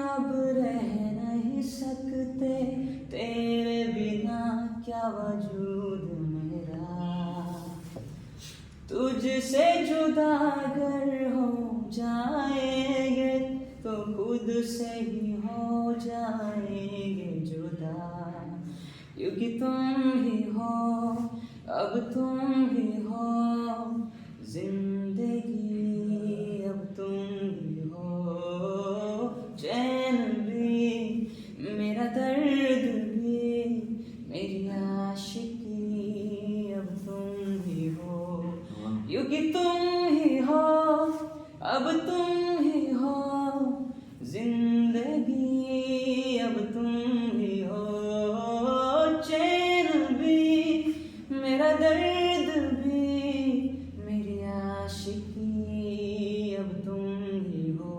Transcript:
अब रह नहीं सकते, तेरे बिना क्या वजूद मेरा। तुझसे जुदा अगर हो जाएंगे तो खुद से ही हो जाएंगे जुदा, क्योंकि तुम ही हो, अब तुम ही हो जिंदगी, अब तुम ही हो चैन भी, मेरा दर्द भी, मेरी आशिकी, अब तुम ही हो, क्योंकि तुम ही हो, अब तुम ही हो जिंदगी, अब तुम ही हो चैन भी, मेरा दर्द भी, मेरी आशिकी, अब तुम ही हो।